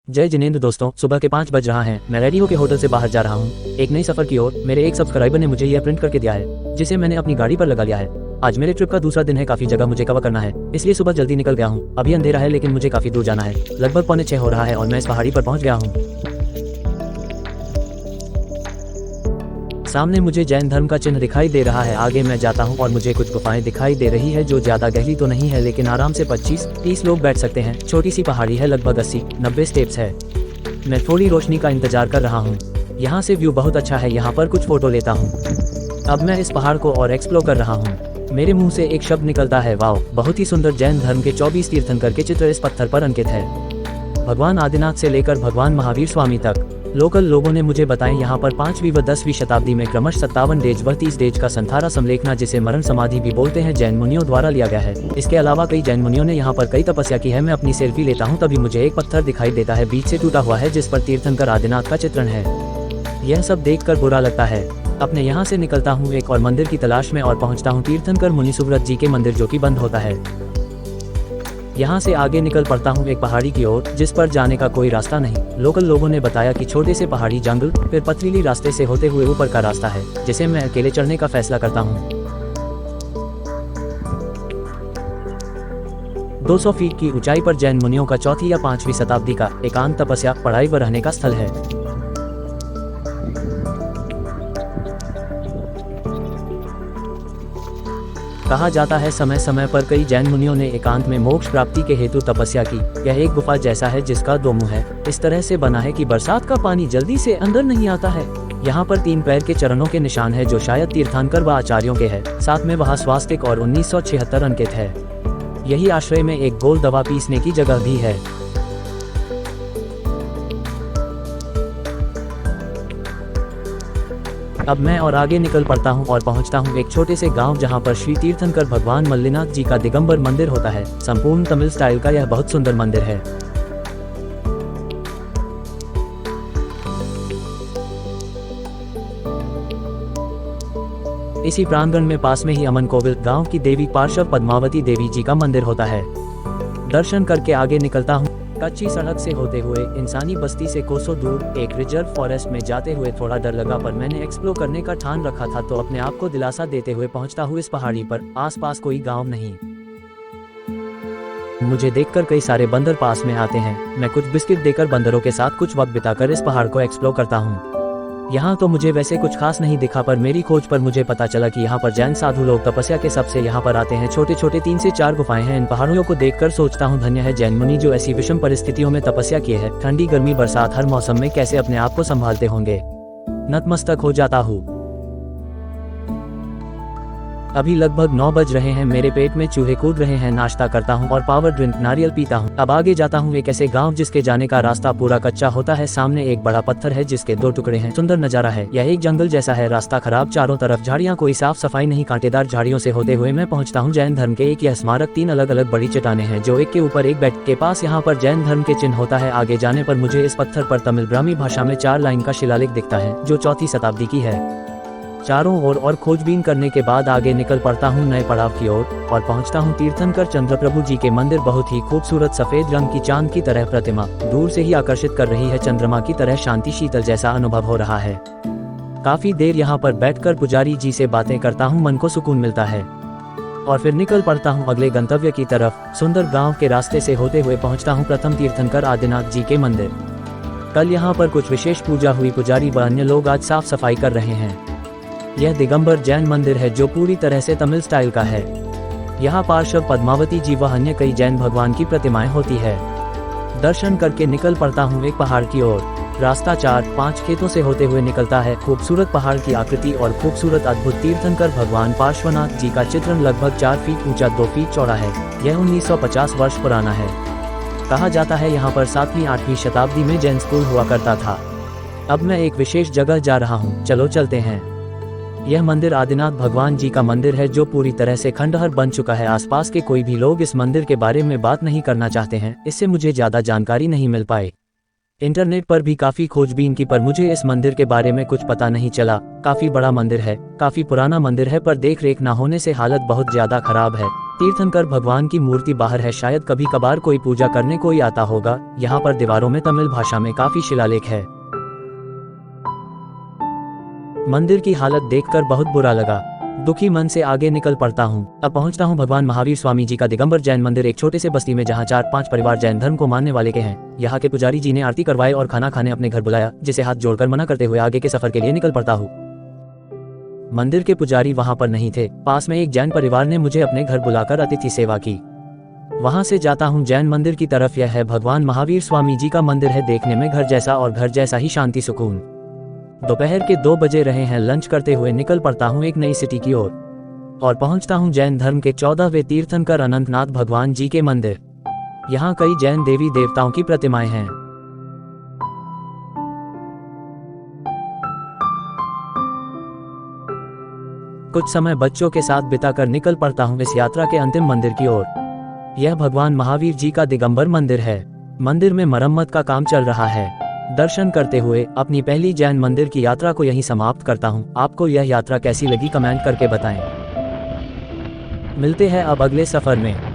जय जिनेंद्र दोस्तों, सुबह के 5 बज रहा है। मैं रेडी होकर होटल से बाहर जा रहा हूँ एक नई सफर की ओर। मेरे एक सब्सक्राइबर ने मुझे यह प्रिंट करके दिया है, जिसे मैंने अपनी गाड़ी पर लगा लिया है। आज मेरे ट्रिप का दूसरा दिन है, काफी जगह मुझे कवर करना है, इसलिए सुबह जल्दी निकल गया हूँ। अभी अंधेरा है लेकिन मुझे काफी दूर जाना है। लगभग 5:45 हो रहा है और मैं इस पहाड़ी पर पहुँच गया हूँ। सामने मुझे जैन धर्म का चिन्ह दिखाई दे रहा है। आगे मैं जाता हूँ और मुझे कुछ गुफाएं दिखाई दे रही है, जो ज्यादा गहरी तो नहीं है लेकिन आराम से 25-30 लोग बैठ सकते हैं। छोटी सी पहाड़ी है, लगभग 80-90 स्टेप्स है। मैं थोड़ी रोशनी का इंतजार कर रहा हूँ। यहाँ से व्यू बहुत अच्छा है, यहाँ पर कुछ फोटो लेता हूँ। अब मैं इस पहाड़ को और एक्सप्लोर कर रहा हूँ। मेरे मुंह से एक शब्द निकलता है, वाओ! बहुत ही सुंदर। जैन धर्म के 24 तीर्थंकर के चित्र इस पत्थर पर अंकित है, भगवान आदिनाथ से लेकर भगवान महावीर स्वामी तक। लोकल लोगों ने मुझे बताया यहाँ पर 5वीं व 10वीं शताब्दी में क्रमश 57 डेज व 30 डेज का संथारा समलेखना, जिसे मरण समाधि भी बोलते हैं, जैन मुनियों द्वारा लिया गया है। इसके अलावा कई जैन मुनियों ने यहाँ पर कई तपस्या की है। मैं अपनी सेल्फी लेता हूँ, तभी मुझे एक पत्थर दिखाई देता है, बीच से टूटा हुआ है, जिस पर तीर्थंकर आदिनाथ का चित्रण है। यह सब देखकर बुरा लगता है। अपने यहाँ से निकलता हूँ एक और मंदिर की तलाश में और पहुँचता हूँ तीर्थंकर मुनि सुव्रत जी के मंदिर, जो कि बंद होता है। यहाँ से आगे निकल पड़ता हूँ एक पहाड़ी की ओर, जिस पर जाने का कोई रास्ता नहीं। लोकल लोगों ने बताया कि छोटे से पहाड़ी जंगल, फिर पथरीली रास्ते से होते हुए ऊपर का रास्ता है, जिसे मैं अकेले चढ़ने का फैसला करता हूँ। 200 फीट की ऊंचाई पर जैन मुनियों का 4वीं या 5वीं शताब्दी का एकांत तपस्या, पढ़ाई व रहने का स्थल है। कहा जाता है समय समय पर कई जैन मुनियों ने एकांत में मोक्ष प्राप्ति के हेतु तपस्या की। यह एक गुफा जैसा है, जिसका 2 मुंह है। इस तरह से बना है कि बरसात का पानी जल्दी से अंदर नहीं आता है। यहाँ पर 3 पैर के चरणों के निशान है, जो शायद तीर्थंकर व आचार्यों के हैं। साथ में वहाँ स्वास्तिक और 1976 अंकित है। यही आश्रय में एक गोल दवा पीसने की जगह भी है। अब मैं और आगे निकल पड़ता हूँ और पहुँचता हूँ एक छोटे से गांव, जहाँ पर श्री तीर्थंकर भगवान मल्लिनाथ जी का दिगंबर मंदिर होता है। संपूर्ण तमिल स्टाइल का यह बहुत सुंदर मंदिर है। इसी प्रांगण में पास में ही अमन कोविल, गांव की देवी पार्श्व पद्मावती देवी जी का मंदिर होता है। दर्शन करके आगे निकलता हूँ। कच्ची सड़क से होते हुए इंसानी बस्ती से कोसों दूर एक रिजर्व फॉरेस्ट में जाते हुए थोड़ा डर लगा, पर मैंने एक्सप्लोर करने का ठान रखा था, तो अपने आप को दिलासा देते हुए पहुंचता हूँ इस पहाड़ी पर। आसपास कोई गांव नहीं। मुझे देखकर कई सारे बंदर पास में आते हैं। मैं कुछ बिस्किट देकर बंदरों के साथ कुछ वक्त बिताकर इस पहाड़ को एक्सप्लोर करता हूँ। यहाँ तो मुझे वैसे कुछ खास नहीं दिखा, पर मेरी खोज पर मुझे पता चला कि यहाँ पर जैन साधु लोग तपस्या के सबसे यहाँ पर आते हैं। छोटे छोटे 3 से 4 गुफाएं हैं। इन पहाड़ियों को देखकर सोचता हूँ, धन्य है जैन मुनि, जो ऐसी विषम परिस्थितियों में तपस्या किए है। ठंडी गर्मी बरसात हर मौसम में कैसे अपने आप को संभालते होंगे। नतमस्तक हो जाता हूँ। अभी लगभग 9 बज रहे हैं। मेरे पेट में चूहे कूद रहे हैं। नाश्ता करता हूँ और पावर ड्रिंक नारियल पीता हूँ। अब आगे जाता हूँ एक ऐसे गांव, जिसके जाने का रास्ता पूरा कच्चा होता है। सामने एक बड़ा पत्थर है, जिसके 2 टुकड़े हैं। सुंदर नजारा है। यह एक जंगल जैसा है। रास्ता खराब, चारों तरफ झाड़ियाँ, कोई साफ सफाई नहीं। कांटेदार झाड़ियों से होते हुए मैं पहुँचता हूँ जैन धर्म के एक यह स्मारक। 3 अलग अलग बड़ी चट्टानें हैं, जो एक के ऊपर एक बेड के पास। यहाँ पर जैन धर्म के चिन्ह होता है। आगे जाने पर मुझे इस पत्थर पर तमिल ब्राह्मी भाषा में 4 लाइन का शिलालेख दिखता है, जो 4वीं शताब्दी की है। चारों ओर और खोजबीन करने के बाद आगे निकल पड़ता हूँ नए पड़ाव की ओर और पहुँचता हूँ तीर्थंकर चंद्रप्रभु जी के मंदिर। बहुत ही खूबसूरत सफेद रंग की चांद की तरह प्रतिमा दूर से ही आकर्षित कर रही है। चंद्रमा की तरह शांति शीतल जैसा अनुभव हो रहा है। काफी देर यहाँ पर बैठकर पुजारी जी से बातें करता हूँ, मन को सुकून मिलता है। और फिर निकल पड़ता हूँ अगले गंतव्य की तरफ। सुंदर गाँव के रास्ते से होते हुए पहुँचता हूँ प्रथम तीर्थंकर आदिनाथ जी के मंदिर। कल यहाँ पर कुछ विशेष पूजा हुई। पुजारी व अन्य लोग आज साफ सफाई कर रहे हैं। यह दिगंबर जैन मंदिर है, जो पूरी तरह से तमिल स्टाइल का है। यहाँ पार्श्व पद्मावती जी व अन्य कई जैन भगवान की प्रतिमाएं होती है। दर्शन करके निकल पड़ता हूँ एक पहाड़ की ओर। रास्ता 4-5 खेतों से होते हुए निकलता है। खूबसूरत पहाड़ की आकृति और खूबसूरत अद्भुत तीर्थंकर भगवान पार्श्वनाथ जी का चित्रण लगभग 4 फीट ऊंचा 2 फीट चौड़ा है। यह 1950 वर्ष पुराना है। कहा जाता है यहाँ पर 7वीं-8वीं शताब्दी में जैन स्कूल हुआ करता था। अब मैं एक विशेष जगह जा रहा हूँ, चलो चलते हैं। यह मंदिर आदिनाथ भगवान जी का मंदिर है, जो पूरी तरह से खंडहर बन चुका है। आसपास के कोई भी लोग इस मंदिर के बारे में बात नहीं करना चाहते हैं। इससे मुझे ज्यादा जानकारी नहीं मिल पाई। इंटरनेट पर भी काफी खोजबीन की, पर मुझे इस मंदिर के बारे में कुछ पता नहीं चला। काफी बड़ा मंदिर है, काफी पुराना मंदिर है, पर देख रेख न होने से हालत बहुत ज्यादा खराब है। तीर्थंकर भगवान की मूर्ति बाहर है, शायद कभी कभार कोई पूजा करने कोई आता होगा। यहाँ पर दीवारों में तमिल भाषा में काफी शिलालेख है। मंदिर की हालत देखकर बहुत बुरा लगा। दुखी मन से आगे निकल पड़ता हूँ। अब पहुँचता हूँ भगवान महावीर स्वामी जी का दिगंबर जैन मंदिर, एक छोटे से बस्ती में जहाँ 4-5 परिवार जैन धर्म को मानने वाले के हैं। यहाँ के पुजारी जी ने आरती करवाए और खाना खाने अपने घर बुलाया, जिसे हाथ जोड़कर मना करते हुए आगे के सफर के लिए निकल पड़ता हूँ। मंदिर के पुजारी वहाँ पर नहीं थे। पास में एक जैन परिवार ने मुझे अपने घर बुलाकर अतिथि सेवा की। वहाँ से जाता हूँ जैन मंदिर की तरफ। यह है भगवान महावीर स्वामी जी का मंदिर है, देखने में घर जैसा और घर जैसा ही शांति सुकून। दोपहर के 2 बजे रहे हैं। लंच करते हुए निकल पड़ता हूँ एक नई सिटी की ओर और पहुँचता हूँ जैन धर्म के 14वें तीर्थंकर अनंतनाथ भगवान जी के मंदिर। यहाँ कई जैन देवी देवताओं की प्रतिमाएं हैं। कुछ समय बच्चों के साथ बिताकर निकल पड़ता हूँ इस यात्रा के अंतिम मंदिर की ओर। यह भगवान महावीर जी का दिगंबर मंदिर है। मंदिर में मरम्मत का काम चल रहा है। दर्शन करते हुए अपनी पहली जैन मंदिर की यात्रा को यहीं समाप्त करता हूँ। आपको यह यात्रा कैसी लगी कमेंट करके बताएं। मिलते हैं अब अगले सफर में।